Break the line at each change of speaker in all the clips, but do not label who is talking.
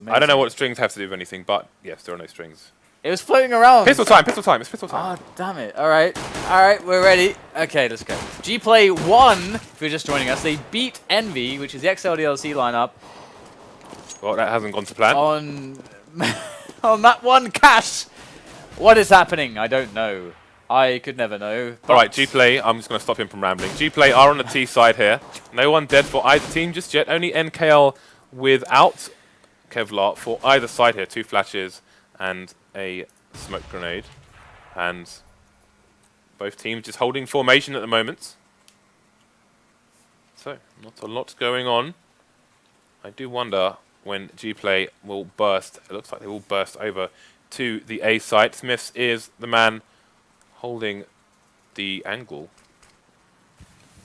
Amazing. I don't know what strings have to do with anything, but yes, there are no strings.
It was floating around.
Pistol time, pistol time, it's pistol time.
Oh, damn it. All right, we're ready. Okay, let's go. GPlay won, if you're just joining us. They beat Envy, which is the XLDLC lineup.
Well, that hasn't gone to plan.
On that one cash. What is happening? I don't know. I could never know.
Alright, GPlay, I'm just going to stop him from rambling. GPlay are on the T side here. No one dead for either team just yet. Only NKL without Kevlar for either side here. 2 flashes and a smoke grenade. And both teams just holding formation at the moment. So, not a lot going on. I do wonder when GPlay will burst. It looks like they will burst over to the A site. Smiths is the man holding the angle.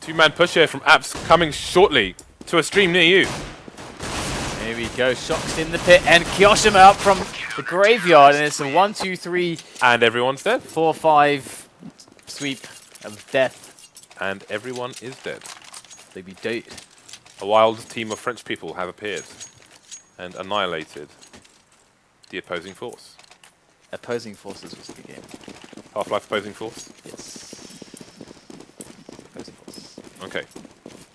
2-man push here from Apps coming shortly to a stream near you.
Here we go, Shocks in the pit and Kyoshima up from the graveyard, and it's a 1-2-3.
And everyone's dead.
4-5 sweep of death.
And everyone is dead.
They be dead.
A wild team of French people have appeared and annihilated the opposing force.
Opposing forces was the game.
Half-Life opposing force?
Yes. Opposing force.
Okay.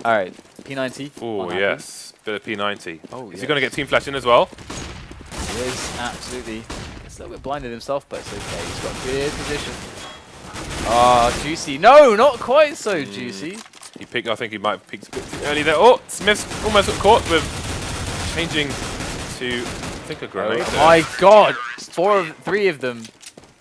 Alright, P90.
Oh, yes. Bit of P90.
Oh,
is he going to get Team Flash in as well?
He is, absolutely. He's a little bit blinded himself, but it's okay. He's got good position. Ah, Juicy. No, not quite so juicy.
He picked, I think he might have picked a bit too early there. Oh, Smith almost got caught with changing to, I think, a grenade.
Oh my god! 3 of them.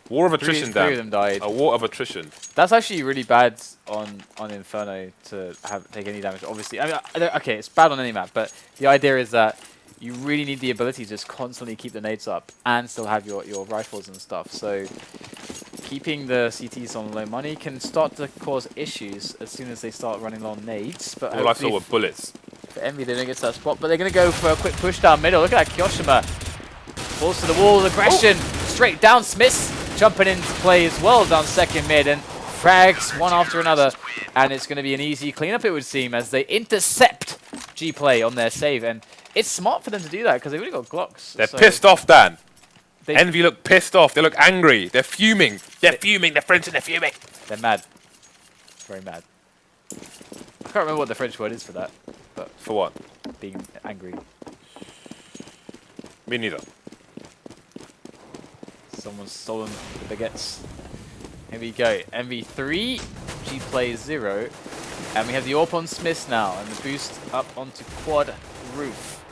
War of attrition,
three of them died.
A war of attrition.
That's actually really bad on Inferno to take any damage. Obviously, I mean, okay, it's bad on any map, but the idea is that you really need the ability to just constantly keep the nades up and still have your rifles and stuff. So keeping the CTs on low money can start to cause issues as soon as they start running low on nades. But
all I saw were bullets.
For Envy, they don't get to that spot, but they're going to go for a quick push down middle. Look at that, Kyoshima falls to the wall, aggression, straight down. Smiths jumping into play as well down second mid, and frags one after another, and it's going to be an easy cleanup, it would seem, as they intercept GPlay on their save. And it's smart for them to do that because they've really got Glocks.
They're pissed off, Dan. Envy look pissed off. They look angry. They're fuming. They're fuming. They're French and they're fuming.
They're mad. Very mad. I can't remember what the French word is for that. But
for what?
Being angry.
Me neither.
Someone's stolen the baguettes. Here we go. Envy 3, GPlay 0. And we have the AWP on Smiths now, and the boost up onto quad roof.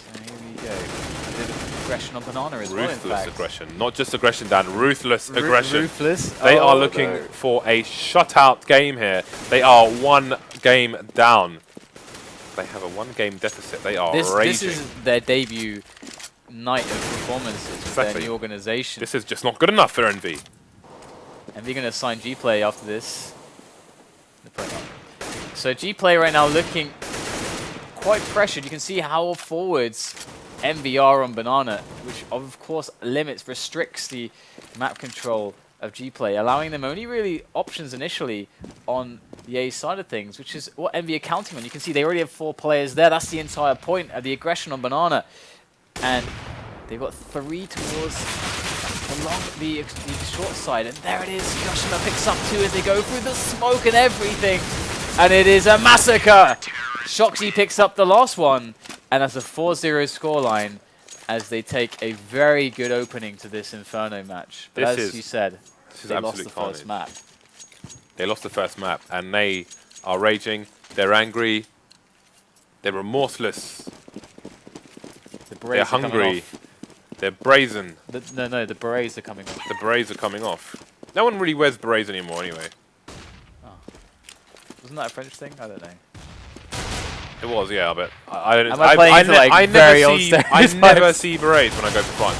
So here we go. A bit of aggression on Banana as well, in fact.
Ruthless aggression. Not just aggression, Dan. Ruthless aggression.
Ruthless?
They are looking for a shutout game here. They are 1 game down. They have a 1-game deficit. They are raging.
This is their debut night of performances with their new organization.
This is just not good enough for Envy.
Envy going to sign GPlay after this. So GPlay right now looking quite pressured. You can see how forwards Envy are on Banana, which of course restricts the map control of GPlay, allowing them only really options initially on the A side of things, which is what Envy are counting on. You can see they already have 4 players there. That's the entire point of the aggression on Banana. And they've got 3 towards along the short side. And there it is. Kyoshima picks up 2 as they go through the smoke and everything. And it is a massacre. Shoxy picks up the last one. And that's a 4-0 scoreline as they take a very good opening to this Inferno match. But as you said, they lost the first map.
They lost the first map, and they are raging. They're angry. They're remorseless. They're hungry. They're brazen.
No, the berets are coming off.
The berets are coming off. No one really wears berets anymore anyway.
Oh. Wasn't that a French thing? I don't know.
It was, yeah, but I never see berets when I go to France.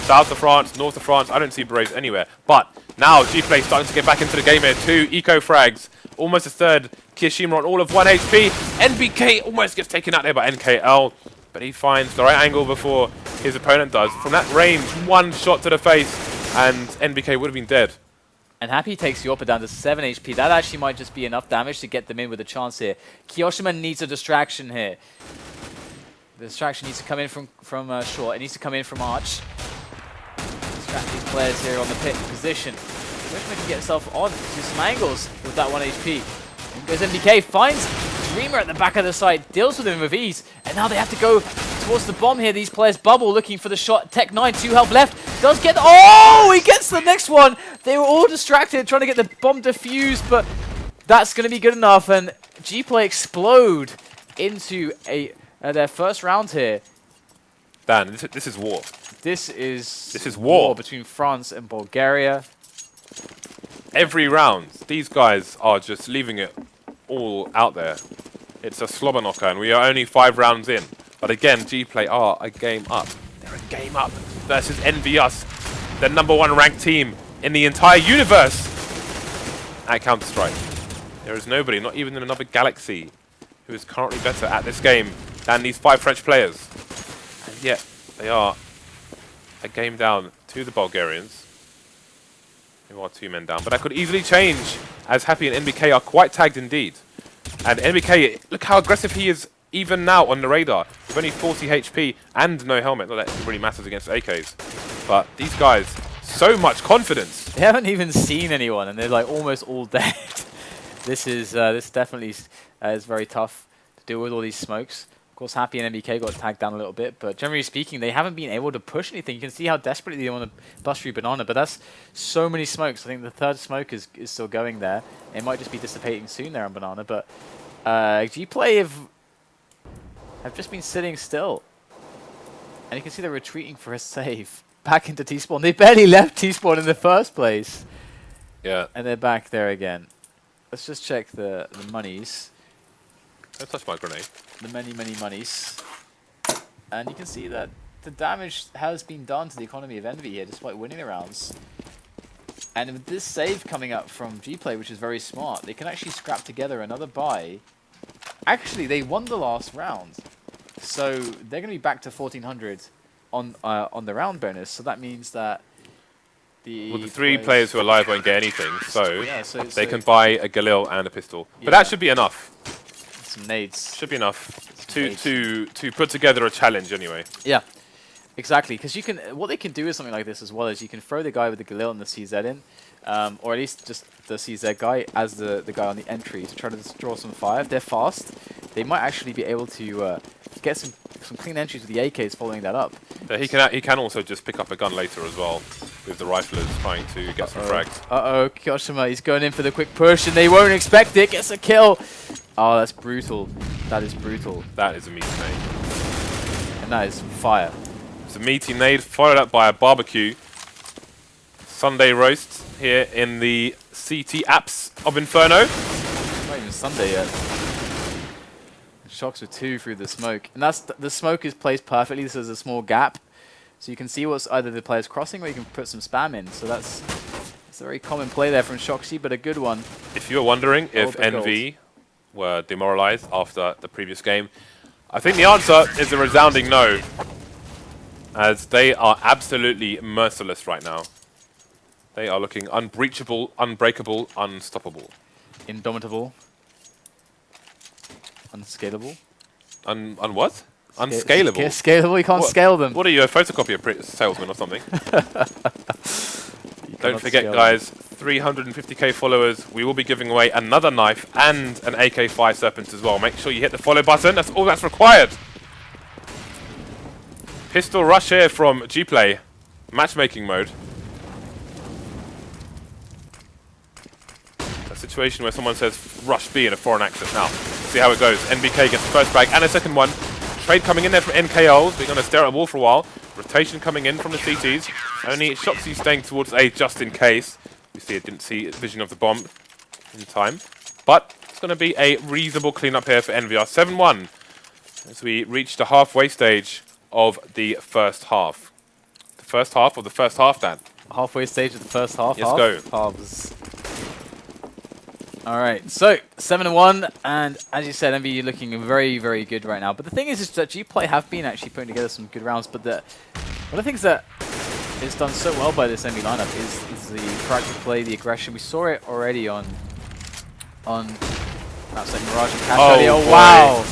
South of France, north of France, I don't see berets anywhere. But now GPlay starting to get back into the game here. 2 eco frags, almost a 3rd. Kyoshima on all of 1 HP. NBK almost gets taken out there by NKL, but he finds the right angle before his opponent does. From that range, 1 shot to the face, and NBK would have been dead.
And Happy takes Yorpa down to 7 HP. That actually might just be enough damage to get them in with a chance here. Kyoshima needs a distraction here. The distraction needs to come in from short. It needs to come in from Arch. Distract these players here on the pit position. Richmond can get himself on to some angles with that 1 HP. In goes MBK, finds Dreamer at the back of the site, deals with him with ease, and now they have to go towards the bomb here. These players bubble, looking for the shot. Tech 9, 2 health left. Does get... Oh! He gets the next one! They were all distracted trying to get the bomb defused, but that's going to be good enough, and GPlay explode into their first round here.
Dan, this is war.
This is
war
between France and Bulgaria.
Every round, these guys are just leaving it all out there. It's a slobber knocker, and we are only 5 rounds in. But again, GPlay are a game up. They're a game up versus EnVyUs, the #1 ranked team in the entire universe at Counter-Strike. There is nobody, not even in another galaxy, who is currently better at this game than these 5 French players. And yet, they are a game down to the Bulgarians, who are 2 men down. But that could easily change, as Happy and NBK are quite tagged indeed. And NBK, look how aggressive he is even now on the radar. With only 40 HP and no helmet. Not that it really matters against AKs. But these guys, so much confidence.
They haven't even seen anyone, and they're like almost all dead. This definitely is very tough to deal with all these smokes. Of course, Happy and NBK got tagged down a little bit, but generally speaking, they haven't been able to push anything. You can see how desperately they want to bust through Banana, but that's so many smokes. I think the 3rd smoke is still going there. It might just be dissipating soon there on Banana, but GPlay have just been sitting still. And you can see they're retreating for a save. Back into T-Spawn. They barely left T-Spawn in the first place.
Yeah.
And they're back there again. Let's just check the monies.
Don't touch my grenade.
The many monies. And you can see that the damage has been done to the economy of Envy here, despite winning the rounds. And with this save coming up from GPlay, which is very smart, they can actually scrap together another buy. Actually, they won the last round. So they're going to be back to 1400 on the round bonus. So that means that the
3 players who are alive won't get anything, so,
yeah,
they can buy a Galil and a pistol.
Yeah.
But that should be enough.
Some nades.
Should be enough to put together a challenge anyway.
Yeah, exactly. Because you can, what they can do is something like this as well, is you can throw the guy with the Galil and the CZ in, or at least just the CZ guy as the guy on the entry to try to draw some fire. If they're fast, they might actually be able to get some clean entries with the AKs following that up.
He can also just pick up a gun later as well, with the riflers trying to get some frags.
Kyoshima, he's going in for the quick push, and they won't expect it. Gets a kill. Oh, that's brutal. That is brutal.
That is a meaty nade.
And that is fire.
It's a meaty nade followed up by a barbecue. Sunday roast here in the CT apps of Inferno.
It's not even Sunday yet. Shocks with 2 through the smoke. And that's the smoke is placed perfectly. This is a small gap. So you can see what's either the players crossing or you can put some spam in. So that's a very common play there from Shoxy, but a good one.
If you're wondering if Envy were demoralized after the previous game, I think the answer is a resounding no, as they are absolutely merciless right now. They are looking unbreachable, unbreakable, unstoppable.
Indomitable. Unscalable.
What? Unscalable?
Scalable, you can't scale them.
What are you, a photocopier salesman or something? Don't forget, guys, 350k followers. We will be giving away another knife and an AK-5 Serpent as well. Make sure you hit the follow button. That's all that's required. Pistol rush here from GPlay. Matchmaking mode. A situation where someone says rush B in a foreign accent. Now, see how it goes. NBK gets the first bag and a second one. Trade coming in there from NKLs. We're going to stare at a wall for a while. Rotation coming in from the CTs. Only Shoxy staying towards A just in case. You see, it didn't see vision of the bomb in time. But it's going to be a reasonable cleanup here for EnVyUs. 7-1 as we reach the halfway stage of the first half. The first half of the first half, Dan.
Halfway stage of the first half.
Yes, go.
Halves. All right, so 7-1, and as you said, Envy looking very, very good right now. But the thing is that GPlay have been actually putting together some good rounds. But one of the things that is done so well by this Envy lineup is the proactive play, the aggression. We saw it already on maps like Mirage and Cash earlier.
boy.
Wow,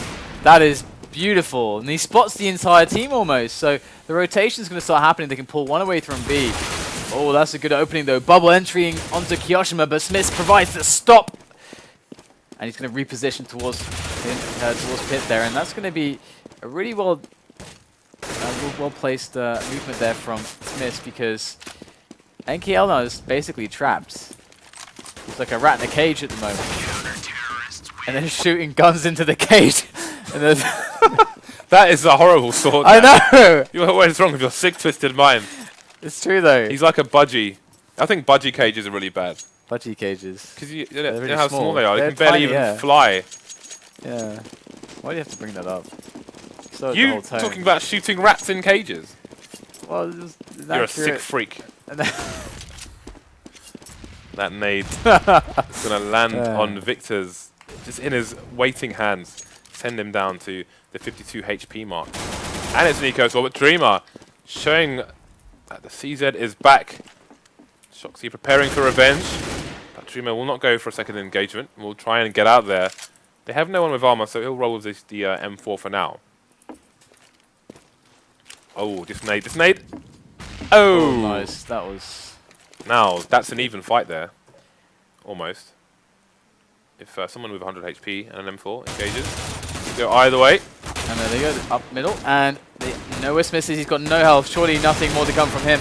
that is beautiful. And he spots the entire team almost. So the rotation's going to start happening. They can pull one away from B. Oh, that's a good opening though. Bubble entering onto Kiyoshima, but Smith provides the stop. And he's going to reposition towards Pit there. And that's going to be a really well placed movement there from Smith, because NKL now is basically trapped. He's like a rat in a cage at the moment. And then shooting guns into the cage. And
that is a horrible thought.
I know!
What is wrong with your sick, twisted mind?
It's true though.
He's like a budgie. I think budgie cages are really bad.
Budgie cages.
Because you
really
know how small they are. They
They're
can barely
tiny,
even fly.
Yeah. Why do you have to bring that up? So
You talking about shooting rats in cages?
Well,
you're a sick freak. That nade is going to land on Victor's, just in his waiting hands, send him down to the 52 HP mark. And it's Nico as well, but Dreamer showing that the CZ is back. Shoxy preparing for revenge, but Dreamer will not go for a second engagement. We'll try and get out there. They have no one with armor, so he'll roll with the M4 for now. Oh, this nade. Oh,
nice. That was...
Now, that's an even fight there. Almost. If someone with 100 HP and an M4 engages, go either way.
And there they go, up middle. And nowhere Smith is. He's got no health. Surely nothing more to come from him.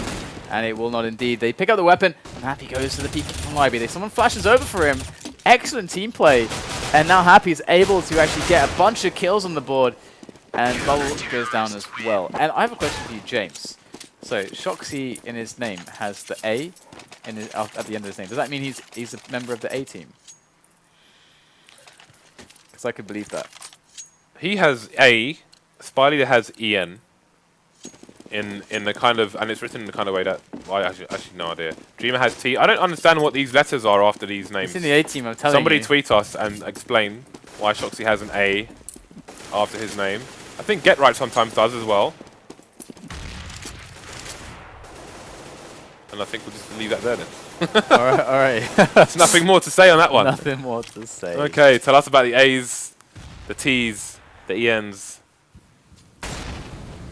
And it will not indeed. They pick up the weapon, and Happy goes to the peak from Libby. Someone flashes over for him. Excellent team play. And now Happy is able to actually get a bunch of kills on the board. And Bubble goes down as well. And I have a question for you, James. So, Shoxy in his name has the A in his, at the end of his name. Does that mean he's a member of the A team? Because I could believe that.
He has A, StarLadder has EN. In the kind of, and it's written in the kind of way that, well, I actually no idea. Dreamer has T. I don't understand what these letters are after these names.
It's in the A team, I'm telling you.
Somebody tweet us and explain why Shoxy has an A after his name. I think Get Right sometimes does as well. And I think we'll just leave that there then.
Alright.
There's nothing more to say on that one.
Nothing more to say.
Okay, tell us about the A's, the T's, the ENs.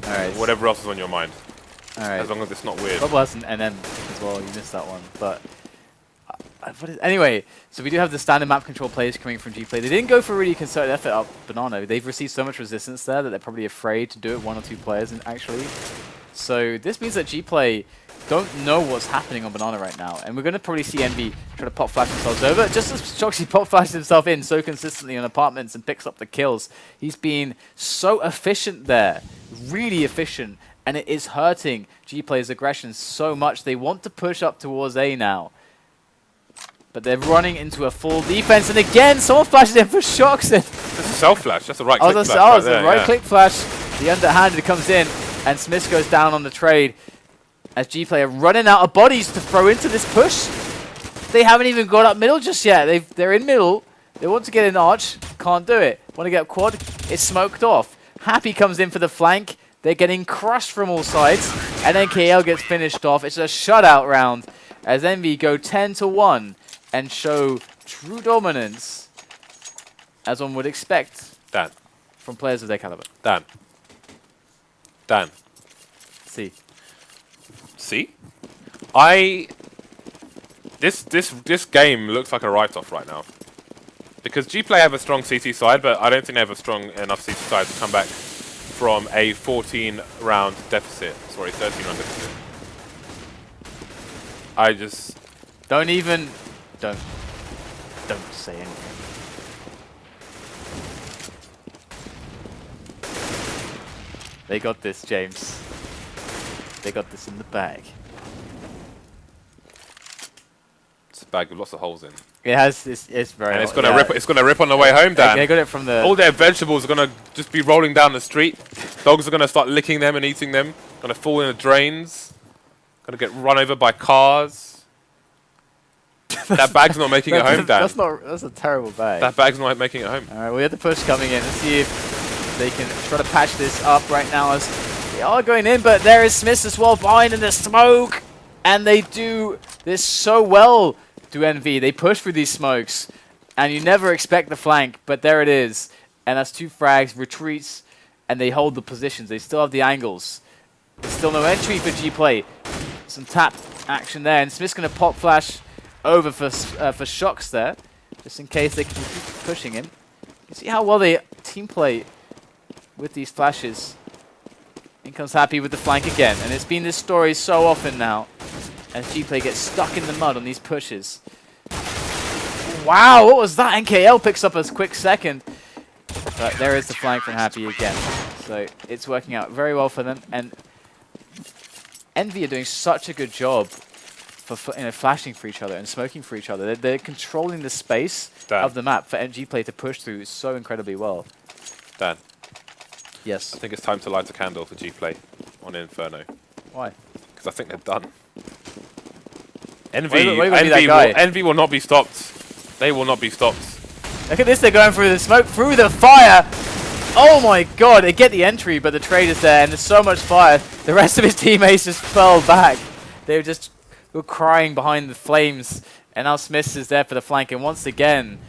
Alright.
Whatever else is on your mind.
Alright.
As long as it's not weird.
Bubble has an NM as well, you missed that one. But anyway, so we do have the standard map control players coming from GPlay. They didn't go for a really concerted effort up Banana. They've received so much resistance there that they're probably afraid to do it, one or two players actually. So this means that GPlay don't know what's happening on Banana right now. And we're going to probably see Envy try to pop flash themselves over. Just as Shoxy pop flashes himself in so consistently on apartments and picks up the kills, he's been so efficient there. Really efficient. And it is hurting GPlay's aggression so much. They want to push up towards A now. But they're running into a full defense. And again, someone flashes in for Shoxy.
That's a self flash. That's a right click flash.
Oh, it's a right click flash. The underhanded comes in. And Smith goes down on the trade. As GPlay are running out of bodies to throw into this push. They haven't even got up middle just yet. They're in middle. They want to get an arch. Can't do it. Want to get up quad. It's smoked off. Happy comes in for the flank. They're getting crushed from all sides. And then KL gets finished off. It's a shutout round. As Envy go 10-1 and show true dominance. As one would expect.
Dan.
From players of their caliber.
Dan.
See.
This game looks like a write-off right now. Because GPlay have a strong CT side, but I don't think they have a strong enough CT side to come back from a 14-round deficit. Sorry, 13-round deficit. I just...
Don't say anything. They got this, James. They got this in the bag.
It's a bag with lots of holes in.
It has. It's very.
And it's gonna rip. It's gonna rip on the way home, Dan.
They got it from the.
All their vegetables are gonna just be rolling down the street. Dogs are gonna start licking them and eating them. Gonna fall in the drains. Gonna get run over by cars. That bag's not making it home, Dan.
That's a terrible bag.
That bag's not making it home.
All right, we have the push coming in. Let's see if they can try to patch this up right now. As they are going in, but there is Smith as well behind in the smoke, and they do this so well. To Envy, they push through these smokes, and you never expect the flank, but there it is, and that's two frags, retreats, and they hold the positions. They still have the angles. There's still no entry for GPlay. Some tap action there, and Smith's going to pop flash over for Shocks there, just in case they can keep pushing him. You see how well they team play with these flashes. In comes Happy with the flank again, and it's been this story so often now, as GPlay gets stuck in the mud on these pushes. Wow, what was that? NKL picks up a quick second. But there is the flank from Happy again. So it's working out very well for them. And Envy are doing such a good job for flashing for each other and smoking for each other. They're controlling the space of the map for GPlay to push through so incredibly well.
Dan.
Yes.
I think it's time to light a candle for GPlay on Inferno.
Why?
Because I think they're done. Envy will not be stopped. They will not be stopped.
Look at this, they're going through the smoke, through the fire. Oh my god, they get the entry, but the trade is there, and there's so much fire. The rest of his teammates just fell back. They were crying behind the flames, and now Smith is there for the flank, and once again,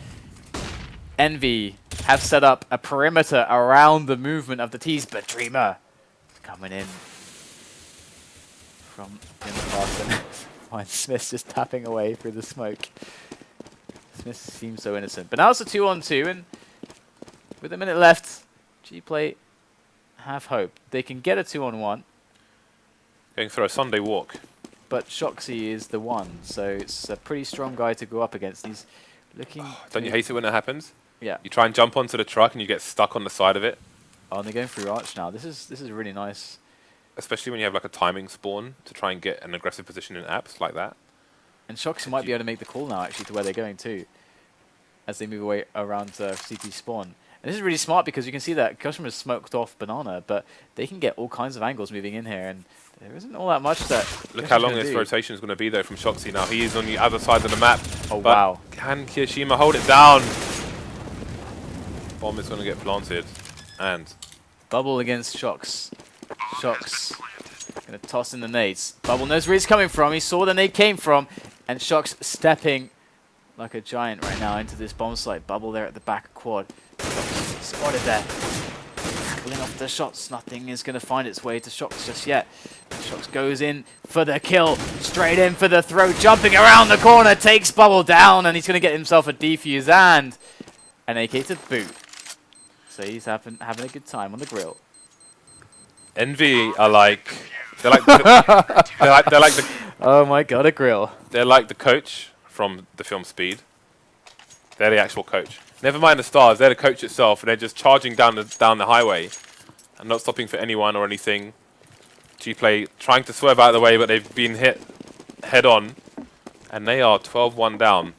Envy have set up a perimeter around the movement of the T's, but Dreamer coming in from in the past, and find Smith just tapping away through the smoke. Smith seems so innocent. But now it's a 2-on-2, and with a minute left, GPlay have hope. They can get a 2-on-1.
Going for a Sunday walk.
But Shoxy is the one, so it's a pretty strong guy to go up against. He's looking...
Don't you hate it when that happens?
Yeah.
You try and jump onto the truck and you get stuck on the side of it.
Oh, and they're going through Arch now. This is really nice.
Especially when you have like a timing spawn to try and get an aggressive position in apps like that.
And Shoxy might be able to make the call now, actually, to where they're going too, as they move away around CT spawn. And this is really smart because you can see that Customer's smoked off Banana, but they can get all kinds of angles moving in here, and there isn't all that much that...
Look how long this rotation is going to be, though, from Shoxy now. He is on the other side of the map.
Oh, wow.
Can Kirishima hold it down? Bomb is going to get planted. And...
Bubble against Shocks. Shocks going to toss in the nades. Bubble knows where he's coming from. He saw where the nade came from. And Shocks stepping like a giant right now into this bomb site. Bubble there at the back of quad. Spotted there. Pulling off the shots. Nothing is going to find its way to Shocks just yet. Shocks goes in for the kill. Straight in for the throw. Jumping around the corner. Takes Bubble down. And he's going to get himself a defuse and an AK to boot. So he's having a good time on the grill.
Envy are like... They're like the
oh my god, a grill.
They're like the coach from the film Speed. They're the actual coach. Never mind the stars, they're the coach itself, and they're just charging down the highway and not stopping for anyone or anything. GPlay trying to swerve out of the way, but they've been hit head on, and they are 12-1 down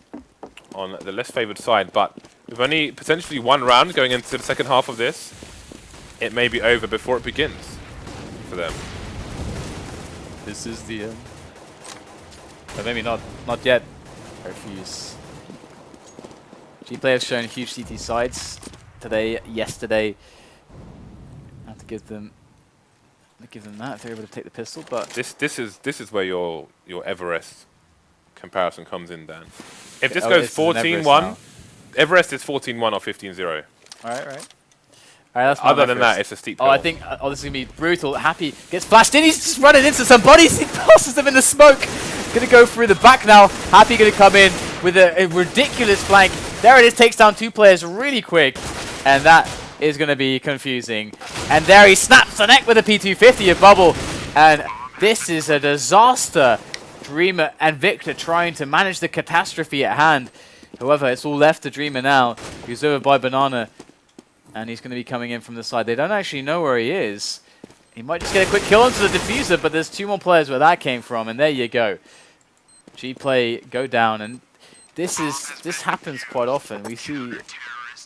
on the less favoured side. But with only potentially one round going into the second half of this, it may be over before it begins for them.
This is the end. But maybe not yet. Refuse. GPlay have shown huge CT sides today, yesterday. I have to give them that if they're able to take the pistol. But
this is where your Everest comparison comes in, Dan. If this goes 14-1, Everest is 14-1 or 15-0.
Alright.
Other than that, it's a steep hill.
I think this is going to be brutal. Happy gets flashed in. He's just running into somebody. He passes them in the smoke. Going to go through the back now. Happy going to come in with a ridiculous flank. There it is. Takes down two players really quick. And that is going to be confusing. And there he snaps the neck with a P250 of Bubble. And this is a disaster. Dreamer and Victor trying to manage the catastrophe at hand. However, it's all left to Dreamer now. He's over by Banana. And he's going to be coming in from the side. They don't actually know where he is. He might just get a quick kill onto the diffuser, but there's two more players where that came from, and there you go. GPlay go down, and this happens quite often. We see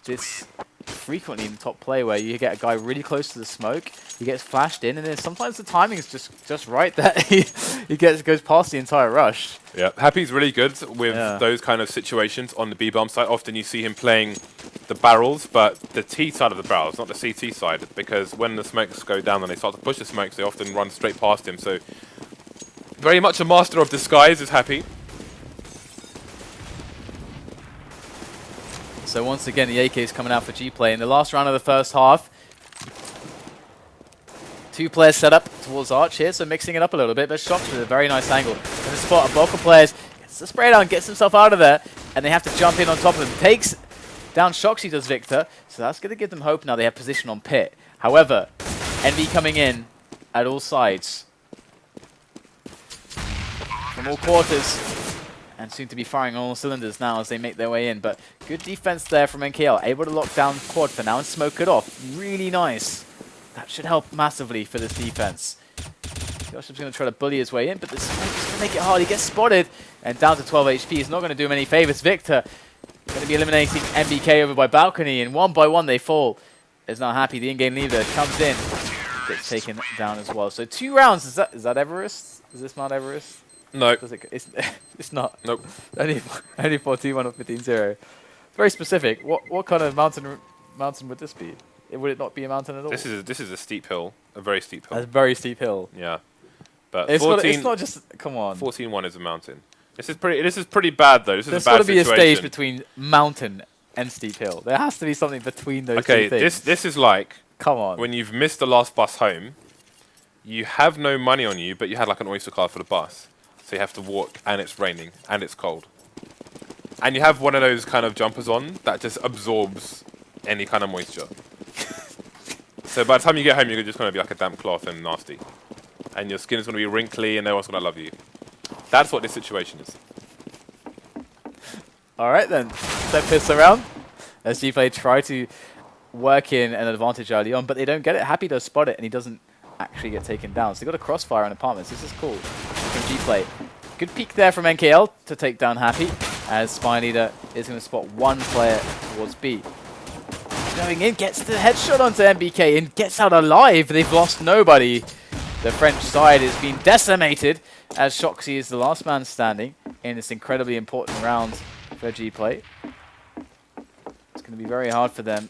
this frequently in top play where you get a guy really close to the smoke, he gets flashed in, and then sometimes the timing is just right that he goes past the entire rush.
Yeah, Happy's really good with those kind of situations on the B-bomb side. Often you see him playing the barrels, but the T side of the barrels, not the CT side, because when the smokes go down and they start to push the smokes, they often run straight past him. So very much a master of disguise is Happy.
So once again, the AK is coming out for GPlay in the last round of the first half. Two players set up towards Arch here, so mixing it up a little bit, but Shox with a very nice angle. And the spot of Boca players gets the spray down, gets himself out of there, and they have to jump in on top of him. Takes down Shoxy, does Victor, so that's going to give them hope now. They have position on pit. However, Envy coming in at all sides. From all quarters. And soon to be firing on all cylinders now as they make their way in. But good defense there from NKL. Able to lock down quad for now and smoke it off. Really nice. That should help massively for this defense. Josh's going to try to bully his way in, but this is going to make it hard. He gets spotted and down to 12 HP. He's not going to do him any favors. Victor going to be eliminating MBK over by balcony, and one by one they fall. Is not happy. The in-game leader comes in, gets taken down as well. So 2 rounds. Is that Everest? Is this Mount Everest?
No.
It's not.
Nope.
Only 14-1 or 15-0. Very specific. What kind of mountain would this be? Would it not be a mountain at all?
This is a steep hill, a very steep hill.
A very steep hill.
Yeah, but
It's not just. Come on.
14-1 is a mountain. This is pretty bad though. This is a bad situation.
There's got to be a stage between mountain and steep hill. There has to be something between those two things.
Okay, this is like.
Come on.
When you've missed the last bus home, you have no money on you, but you had like an Oyster card for the bus, so you have to walk, and it's raining, and it's cold, and you have one of those kind of jumpers on that just absorbs any kind of moisture. So by the time you get home, you're just going to be like a damp cloth and nasty. And your skin is going to be wrinkly and no one's going to love you. That's what this situation is.
Alright then. Step piss around. As GPlay try to work in an advantage early on, but they don't get it. Happy does spot it and he doesn't actually get taken down. So they got a crossfire on apartments. This is cool from GPlay. Good peek there from NKL to take down Happy, as Spy Leader is going to spot one player towards B. Going in, gets the headshot onto MBK and gets out alive. They've lost nobody. The French side has been decimated as Shoxy is the last man standing in this incredibly important round for GPlay. It's going to be very hard for them,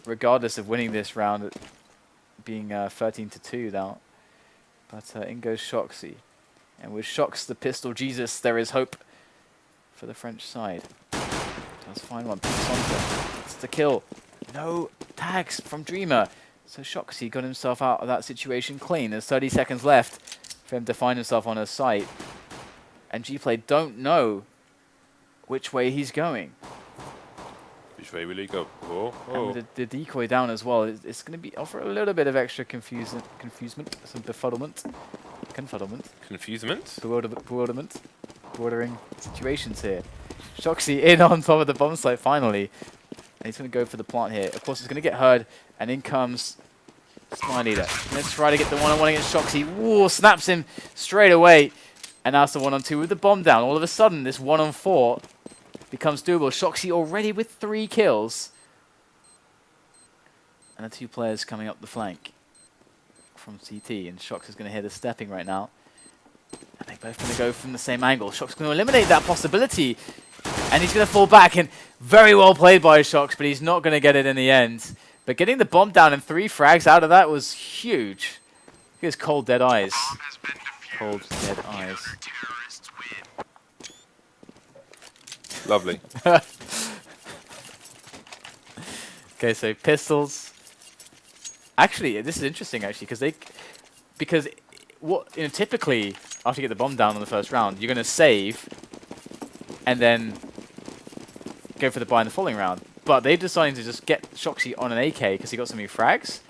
regardless of winning this round, being 13-2 now. But in goes Shoxy. And with Shox, the pistol Jesus, there is hope for the French side. Does find one, peeks onto him. It's the kill. No tags from Dreamer. So Shoxy got himself out of that situation clean. There's 30 seconds left for him to find himself on a site. And GPlay don't know which way he's going.
Which way will he go? Oh,
And with the decoy down as well, it's going to be offer a little bit of extra confusement, some befuddlement.
Confusement?
Bewilderment. Bordering situations here. Shoxy in on top of the bomb site finally. And he's going to go for the plant here. Of course, he's going to get heard. And in comes Spy Leader. Let's try to get the one-on-one against Shoxy. Whoa, snaps him straight away. And now it's the 1-on-2 with the bomb down. All of a sudden, this 1-on-4 becomes doable. Shoxy already with 3 kills. And the 2 players coming up the flank from CT. And Shox is going to hear the stepping right now. And they're both going to go from the same angle. Shox going to eliminate that possibility. And he's going to fall back. And very well played by Shox, but he's not going to get it in the end. But getting the bomb down and 3 frags out of that was huge. Look at his cold, dead eyes. Cold, dead eyes.
Lovely.
Okay, so pistols. Actually, this is interesting, actually, because typically after you get the bomb down on the first round, you're going to save and then go for the buy in the following round. But they've decided to just get Shoxy on an AK because he got so many frags,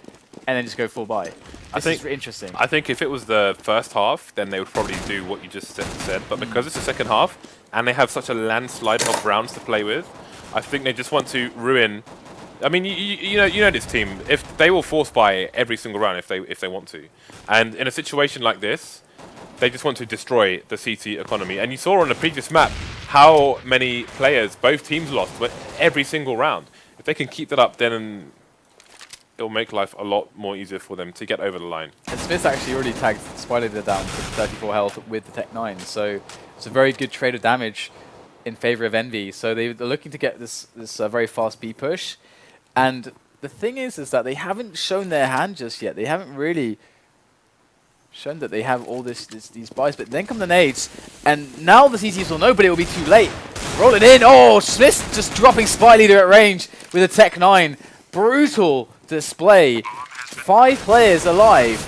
and then just go full buy. This is interesting.
I think if it was the first half, then they would probably do what you just said. But because it's the second half, and they have such a landslide of rounds to play with, I think they just want to ruin. I mean, you know this team. If they will force buy every single round if they want to, and in a situation like this, they just want to destroy the CT economy. And you saw on the previous map how many players both teams lost every single round. If they can keep that up, then it'll make life a lot more easier for them to get over the line.
And Smith actually already tagged Spy Leader down to 34 health with the Tech 9, so it's a very good trade of damage in favor of Envy. So they're looking to get this very fast B push. And the thing is that they haven't shown their hand just yet. They haven't really shown that they have all these buys, but then come the nades, and now the CTs will know, but it will be too late. Roll it in. Oh, Smith just dropping Spy Leader at range with a Tech 9. Brutal display 5 players alive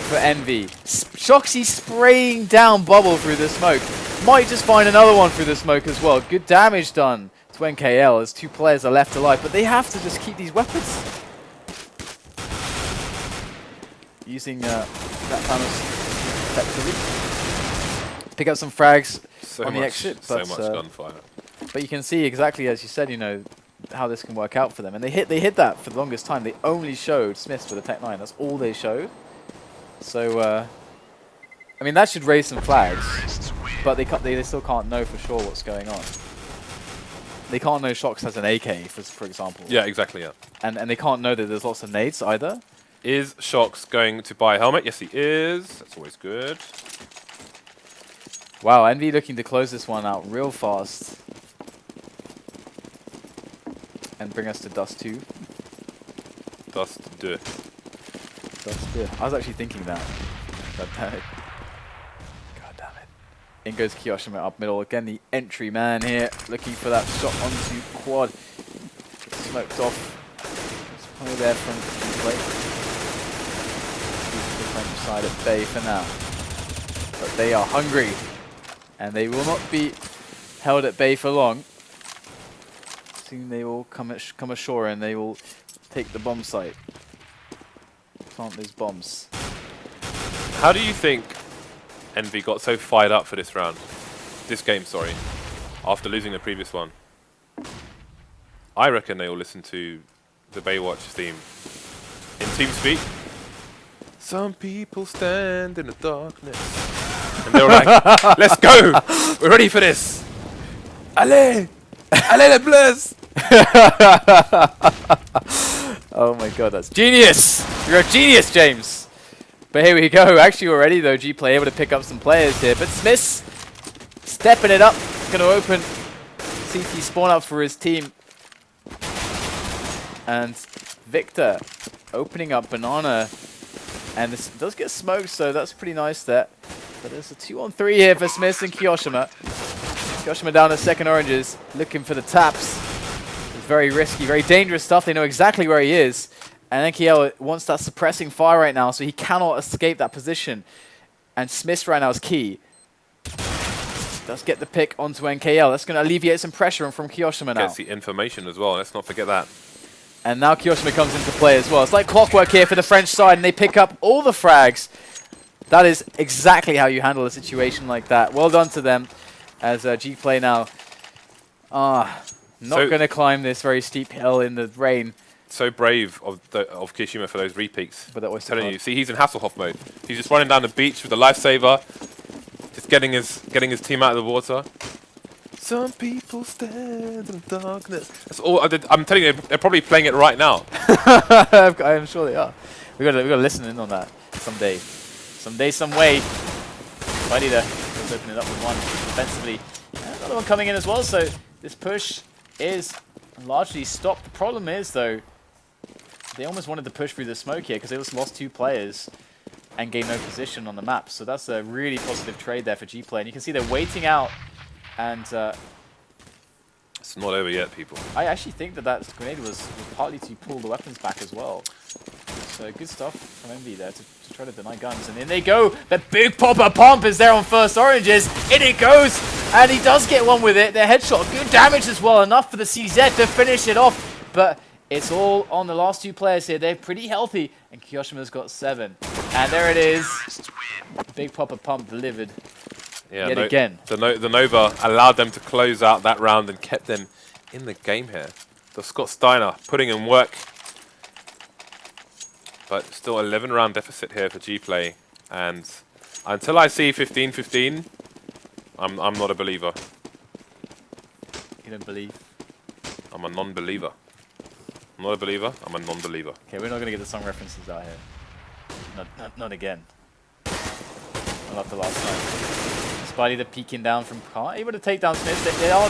for Envy. Shoxy spraying down Bubble through the smoke. Might just find another one through the smoke as well. Good damage done to NKL as 2 players are left alive, but they have to just keep these weapons. Using that Thanos effectively. Pick up some frags on the exit.
So much gunfire.
But you can see exactly, as you said, you know, how this can work out for them. And they hit that for the longest time. They only showed Smiths with a Tech 9. That's all they showed. So, I mean, that should raise some flags. But they still can't know for sure what's going on. They can't know Shox has an AK, for example.
Yeah, exactly, yeah.
And they can't know that there's lots of nades either.
Is Shox going to buy a helmet? Yes, he is. That's always good.
Wow, Envy looking to close this one out real fast. And bring us to Dust 2.
Dust 2.
Dust 2. I was actually thinking that. God damn it. God damn it. In goes Kiyoshima up middle. Again, the entry man here. Looking for that shot onto quad. Gets smoked off. It's probably there from GPlay. The French side at bay for now. But they are hungry. And they will not be held at bay for long. Soon they will come ashore and they will take the bomb site. Plant those bombs.
How do you think Envy got so fired up for this round? This game, sorry. After losing the previous one. I reckon they all listened to the Baywatch theme in TeamSpeak. Some people stand in the darkness. And they were like, let's go! We're ready for this! Allez! Allez les bleus!
Oh my god, that's genius! You're a genius, James! But here we go. Actually already though, GPlay able to pick up some players here. But Smiths stepping it up. Going to open CT spawn up for his team. And Victor opening up Banana. And this does get smoked, so that's pretty nice there. But there's a 2-on-3 here for Smiths and Kiyoshima. Kiyoshima down to second oranges, looking for the taps. It's very risky, very dangerous stuff. They know exactly where he is. And NKL wants that suppressing fire right now, so he cannot escape that position. And Smiths right now is key. Does get the pick onto NKL. That's going to alleviate some pressure from Kiyoshima now.
Gets the information as well, let's not forget that.
And now Kiyoshima comes into play as well. It's like clockwork here for the French side, and they pick up all the frags. That is exactly how you handle a situation like that. Well done to them, as GPlay now not going to climb this very steep hill in the rain.
So brave of Kiyoshima for those repeats.
But that was
telling you, see, he's in Hasselhoff mode. He's just running down the beach with the lifesaver, just getting his team out of the water. Some people stand in the darkness. That's all. I'm telling you, they're probably playing it right now.
I'm sure they are. We got to listen in on that someday. Someday, some way. Buddy there. Let's open it up with one defensively. And another one coming in as well. So this push is largely stopped. The problem is though, they almost wanted to push through the smoke here because they just lost 2 players and gained no position on the map. So that's a really positive trade there for GPlay. And you can see they're waiting out. And
it's not over yet, people.
I actually think that grenade was partly to pull the weapons back as well. So good stuff from Envy there to try to deny guns. And in they go. The big popper pump is there on first oranges. In it goes. And he does get one with it. The headshot. Good damage as well. Enough for the CZ to finish it off. But it's all on the last 2 players here. They're pretty healthy. And Kiyoshima's got 7. And there it is. Big popper pump delivered.
Yeah,
yet again.
The Nova allowed them to close out that round and kept them in the game here. The Scott Steiner putting in work. But still 11 round deficit here for GPlay. And until I see 15-15, I'm not a believer.
You don't believe?
I'm a non-believer. I'm not a believer, I'm a non-believer.
Okay, we're not going to get the song references out here. Not again. Not after last time. Spidey the peeking down from car, able to take down Smith. They are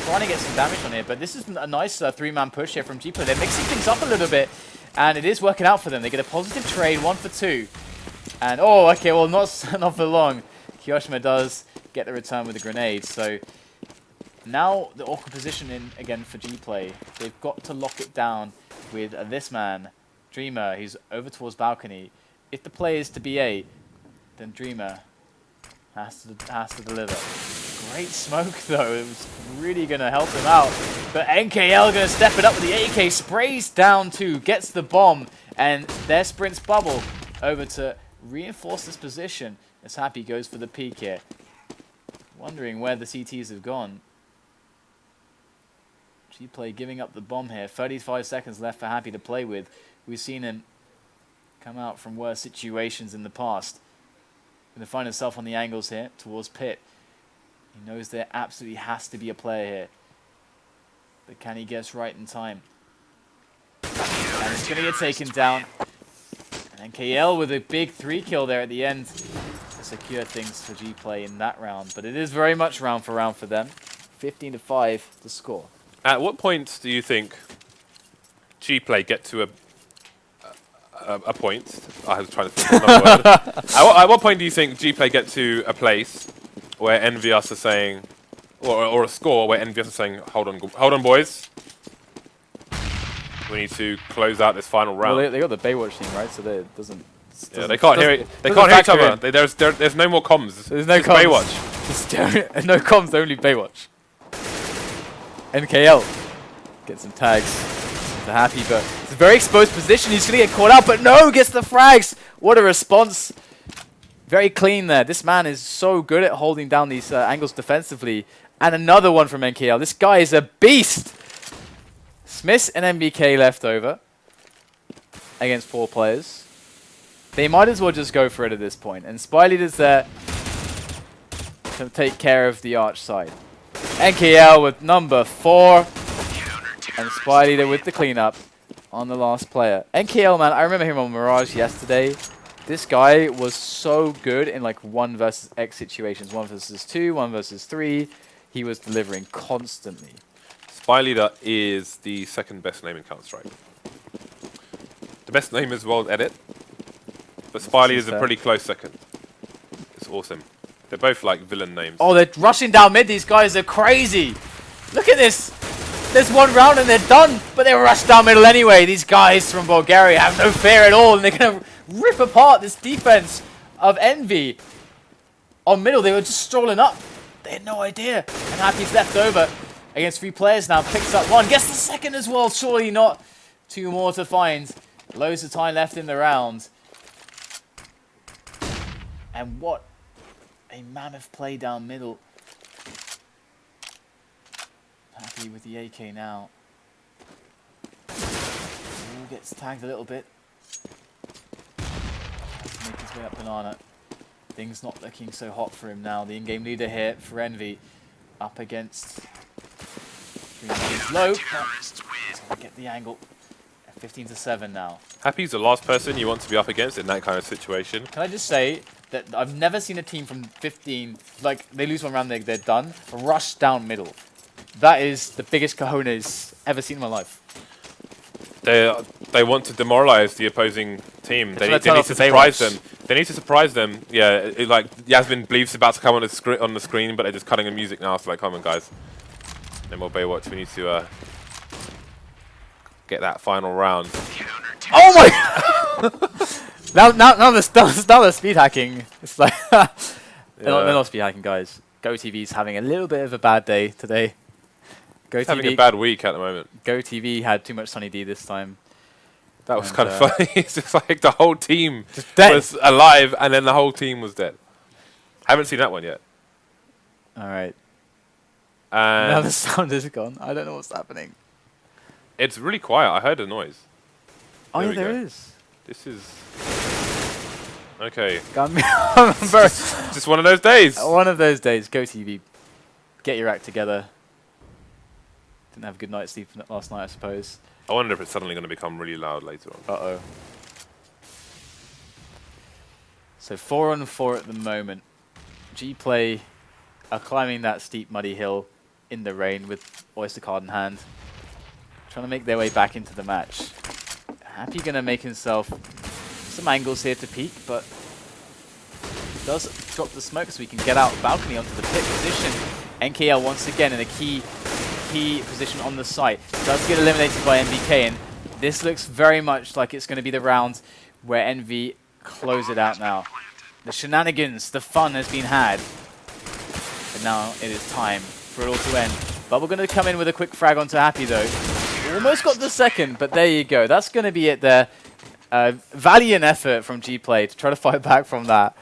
trying to get some damage on here, but this is a nice 3-man push here from GPlay. They're mixing things up a little bit, and it is working out for them. They get a positive trade, 1 for 2. And, oh, okay, well, not for long. Kiyoshima does get the return with the grenade, so now the awkward position in again for GPlay. They've got to lock it down with this man Dreamer, he's over towards balcony. If the play is to be A, then Dreamer has to deliver. Great smoke though, it was really going to help him out. But NKL going to step it up with the AK, sprays down 2, gets the bomb, and their sprints bubble over to reinforce this position as Happy goes for the peek here. Wondering where the CTs have gone. GPlay giving up the bomb here. 35 seconds left for Happy to play with. We've seen him come out from worse situations in the past. Going to find himself on the angles here towards Pit. He knows there absolutely has to be a player here. But can he guess right in time? And it's going to get taken down. And KL with a big 3 kill there at the end to secure things for GPlay in that round. But it is very much round for them. 15-5 to score.
At what point do you think GPlay get to a point? I was trying to think of another word. At what point do you think GPlay get to a place where EnVyUs are saying, or a score where EnVyUs are saying, hold on, boys. We need to close out this final round.
Well, they got the Baywatch team, right? So it doesn't.
Yeah, they can't hear it. They can't hear each other. There's no more comms.
There's no comms. Baywatch. No comms, only Baywatch. NKL gets some tags. They're happy, but it's a very exposed position. He's going to get caught out, but no, gets the frags. What a response. Very clean there. This man is so good at holding down these angles defensively. And another one from NKL. This guy is a beast. Smith and MBK left over against 4 players. They might as well just go for it at this point. And StarLadder's there to take care of the arch side. NKL with number 4. And StarLadder with the cleanup on the last player. NKL, man, I remember him on Mirage yesterday. This guy was so good in like 1 versus X situations. 1 versus 2, 1 versus 3. He was delivering constantly.
StarLadder is the 2nd best name in Counter-Strike. The best name is World Edit. But StarLadder is a pretty close 2nd. It's awesome. They're both like villain names.
Oh, they're rushing down mid. These guys are crazy. Look at this. There's 1 round and they're done. But they rush down middle anyway. These guys from Bulgaria have no fear at all. And they're going to rip apart this defense of Envy. On middle, they were just strolling up. They had no idea. And Happy's left over against 3 players now. Picks up 1. Gets the 2nd as well. Surely not. 2 more to find. Loads of time left in the round. And what a mammoth play down middle. Happy with the AK now. Ooh, gets tagged a little bit. Has to make his way up Banana. Things not looking so hot for him now. The in-game leader here for Envy. Up against... low. Get the angle. 15-7 now.
Happy's the last person you want to be up against in that kind of situation.
Can I just say that I've never seen a team from 15, like they lose 1 round, they're done, rush down middle. That is the biggest cojones ever seen in my life.
They want to demoralize the opposing team. They need to surprise them. They need to surprise them. Yeah, like Yasmin believes about to come on the screen, but they're just cutting the music now. So like, come on, guys. No more Baywatch. We need to get that final round.
Oh my! now the speed hacking. It's like they're not speed hacking, guys. GoTV's having a little bit of a bad day today.
He's having a bad week at the moment.
GoTV had too much Sunny D this time.
That was kind of funny. It's just like the whole team was alive and then the whole team was dead. Haven't seen that one yet.
Alright. Now the sound is gone. I don't know what's happening.
It's really quiet. I heard a noise.
Oh yeah, there is.
This is... Okay. Just one of those days.
One of those days. GoTV. Get your act together. Didn't have a good night's sleep last night, I suppose.
I wonder if it's suddenly going to become really loud later on.
Uh-oh. So 4-on-4 at the moment. GPlay are climbing that steep muddy hill in the rain with Oyster card in hand. Trying to make their way back into the match. Happy going to make himself some angles here to peek, but does drop the smoke so we can get out balcony onto the pit position. NKL once again in a key position on the site. Does get eliminated by MBK, and This looks very much like it's going to be the round where Envy close it out now. The shenanigans, the fun has been had. But now it is time for it all to end. Bubble going to come in with a quick frag onto Happy though. Almost got the second, but there you go. That's going to be it there. Valiant effort from GPlay to try to fight back from that.